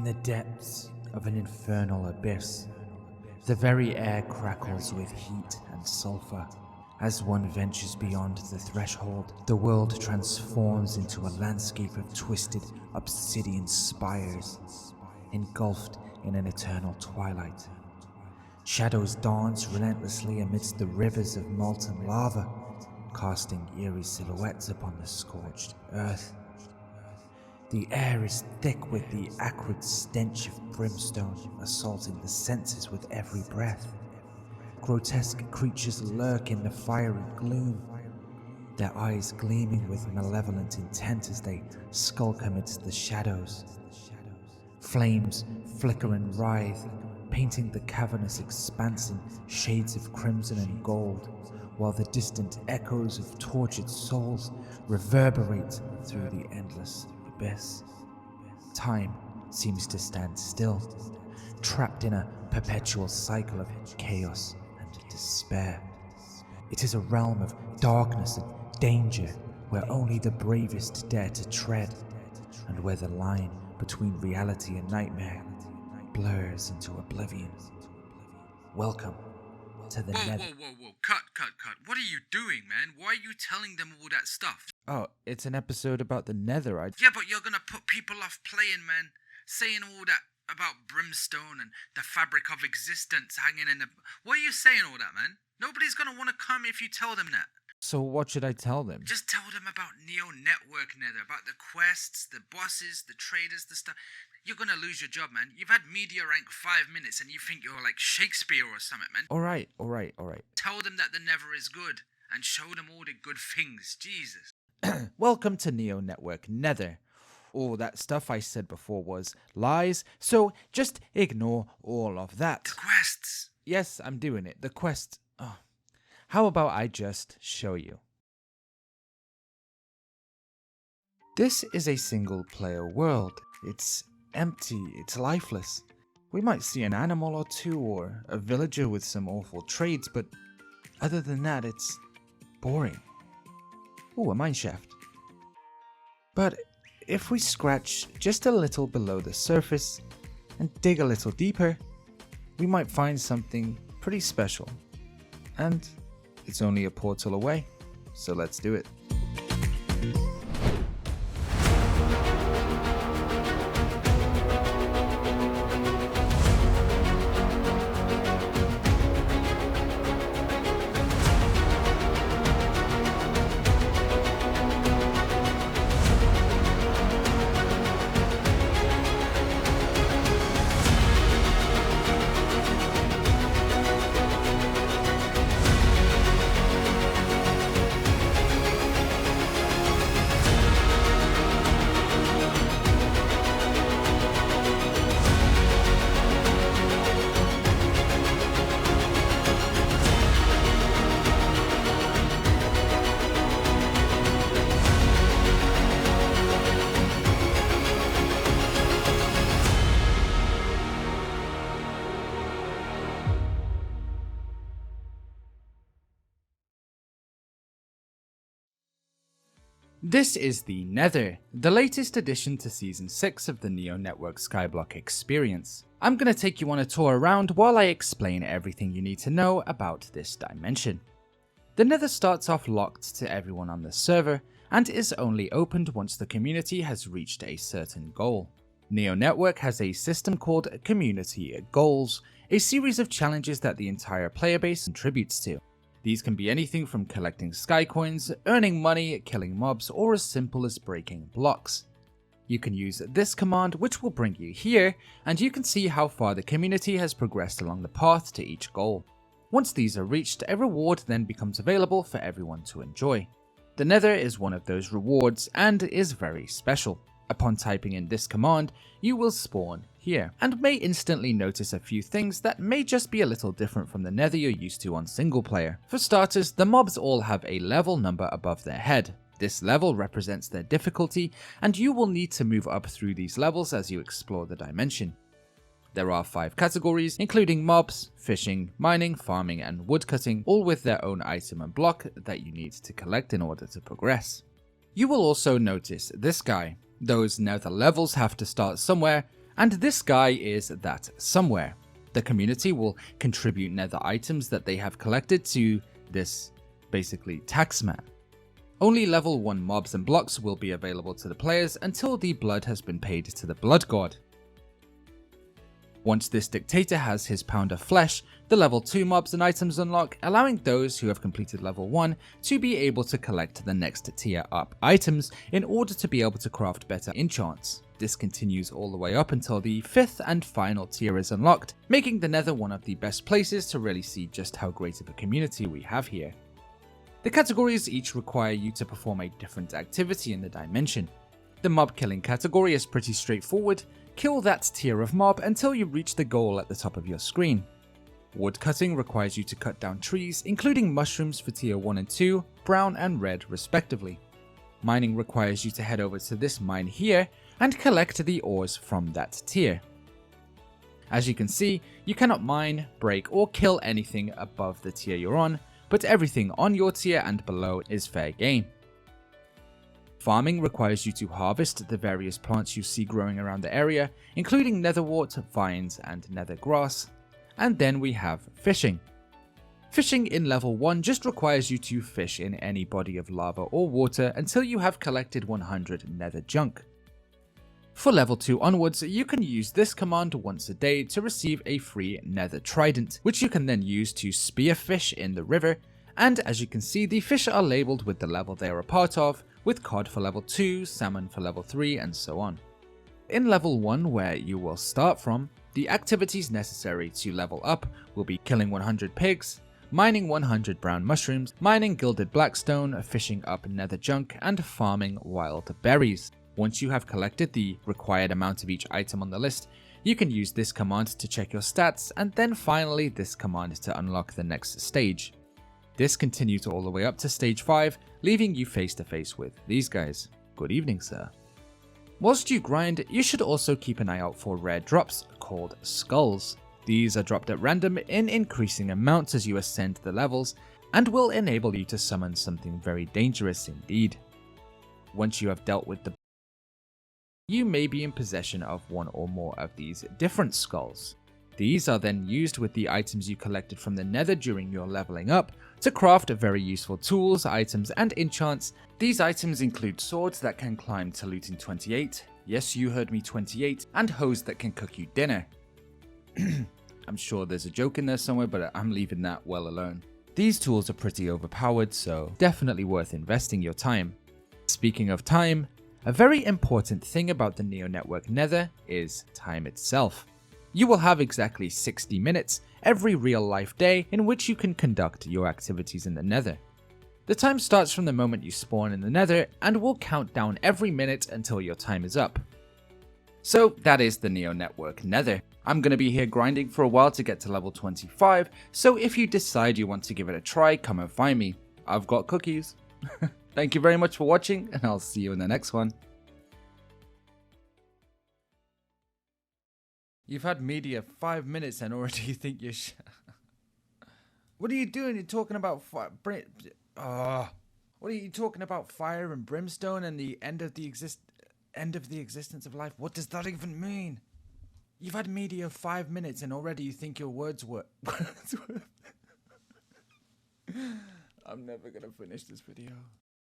the depths of an infernal abyss, the very air crackles with heat and sulfur. As one ventures beyond the threshold, the world transforms into a landscape of twisted obsidian spires, engulfed in an eternal twilight. Shadows dance relentlessly amidst the rivers of molten lava, casting eerie silhouettes upon the scorched earth. The air is thick with the acrid stench of brimstone, assaulting the senses with every breath. Grotesque creatures lurk in the fiery gloom, their eyes gleaming with malevolent intent as they skulk amidst the shadows. Flames flicker and writhe, painting the cavernous expanse in shades of crimson and gold, while the distant echoes of tortured souls reverberate through the endless abyss. Time seems to stand still, trapped in a perpetual cycle of chaos and despair. It is a realm of darkness and danger where only the bravest dare to tread, and where the line between reality and nightmare blurs into oblivion. Welcome to the Nether. Whoa. Cut. What are you doing, man? Why are you telling them all that stuff? Oh, it's an episode about the Nether. Yeah, but you're gonna put people off playing, man. Saying all that about brimstone and the fabric of existence hanging in the... Why are you saying all that, man? Nobody's gonna want to come if you tell them that. So what should I tell them? Just tell them about Neo Network Nether, about the quests, the bosses, the traders, the stuff. You're gonna lose your job, man. You've had media rank 5 minutes and you think you're like Shakespeare or something, man. Alright. Tell them that the Nether is good and show them all the good things. Jesus. Welcome to Neo Network Nether. All that stuff I said before was lies, so just ignore all of that. The quests. Yes, I'm doing it. The quest. Oh. How about I just show you? This is a single-player world. It's empty, it's lifeless. We might see an animal or two or a villager with some awful trades, but other than that, it's boring. Ooh, a mineshaft. But if we scratch just a little below the surface and dig a little deeper, we might find something pretty special. And it's only a portal away, so let's do it. This is the Nether, the latest addition to Season 6 of the Neo Network Skyblock experience. I'm going to take you on a tour around while I explain everything you need to know about this dimension. The Nether starts off locked to everyone on the server, and is only opened once the community has reached a certain goal. Neo Network has a system called Community Goals, a series of challenges that the entire player base contributes to. These can be anything from collecting sky coins, earning money, killing mobs, or as simple as breaking blocks. You can use this command, which will bring you here, and you can see how far the community has progressed along the path to each goal. Once these are reached, a reward then becomes available for everyone to enjoy. The Nether is one of those rewards and is very special. Upon typing in this command, you will spawn here, and may instantly notice a few things that may just be a little different from the Nether you're used to on single player. For starters, the mobs all have a level number above their head. This level represents their difficulty, and you will need to move up through these levels as you explore the dimension. There are 5 categories, including mobs, fishing, mining, farming, and woodcutting, all with their own item and block that you need to collect in order to progress. You will also notice this guy. Those Nether levels have to start somewhere, And this guy is that somewhere. The community will contribute nether items that they have collected to this, basically, taxman. Only level 1 mobs and blocks will be available to the players until the blood has been paid to the blood god. Once this dictator has his pound of flesh, the level 2 mobs and items unlock, allowing those who have completed level 1 to be able to collect the next tier up items in order to be able to craft better enchants. This continues all the way up until the 5th and final tier is unlocked, making the Nether one of the best places to really see just how great of a community we have here. The categories each require you to perform a different activity in the dimension. The mob killing category is pretty straightforward. Kill that tier of mob until you reach the goal at the top of your screen. Wood cutting requires you to cut down trees, including mushrooms for tier 1 and 2, brown and red respectively. Mining requires you to head over to this mine here and collect the ores from that tier. As you can see, you cannot mine, break or kill anything above the tier you're on, but everything on your tier and below is fair game. Farming requires you to harvest the various plants you see growing around the area, including netherwort, vines and nether grass. And then we have fishing. Fishing in level 1 just requires you to fish in any body of lava or water until you have collected 100 nether junk. For level 2 onwards, you can use this command once a day to receive a free nether trident, which you can then use to spear fish in the river, and as you can see, the fish are labelled with the level they are a part of, with cod for level 2, salmon for level 3, and so on. In level 1, where you will start from, the activities necessary to level up will be killing 100 pigs, mining 100 brown mushrooms, mining gilded blackstone, fishing up nether junk, and farming wild berries. Once you have collected the required amount of each item on the list, you can use this command to check your stats, and then finally this command to unlock the next stage. This continues all the way up to stage 5, leaving you face to face with these guys. Good evening, sir. Whilst you grind, you should also keep an eye out for rare drops called skulls. These are dropped at random in increasing amounts as you ascend the levels, and will enable you to summon something very dangerous indeed. Once you have dealt with the you may be in possession of one or more of these different skulls. These are then used with the items you collected from the nether during your leveling up to craft very useful tools, items and enchants. These items include swords that can climb to looting 28, yes you heard me 28, and hoes that can cook you dinner. I'm sure there's a joke in there somewhere, but I'm leaving that well alone. These tools are pretty overpowered, so definitely worth investing your time. Speaking of time, a very important thing about the Neo Network Nether is time itself. You will have exactly 60 minutes every real-life day in which you can conduct your activities in the Nether. The time starts from the moment you spawn in the Nether and will count down every minute until your time is up. So that is the Neo Network Nether. I'm going to be here grinding for a while to get to level 25, so if you decide you want to give it a try, come and find me. I've got cookies. Thank you very much for watching, and I'll see you in the next one. You've had media 5 minutes and already you think you're What are you doing? You're talking about fire. What are you talking about? Fire and brimstone and the end of the existence of life. What does that even mean? You've had media 5 minutes and already you think your words were. I'm never gonna finish this video.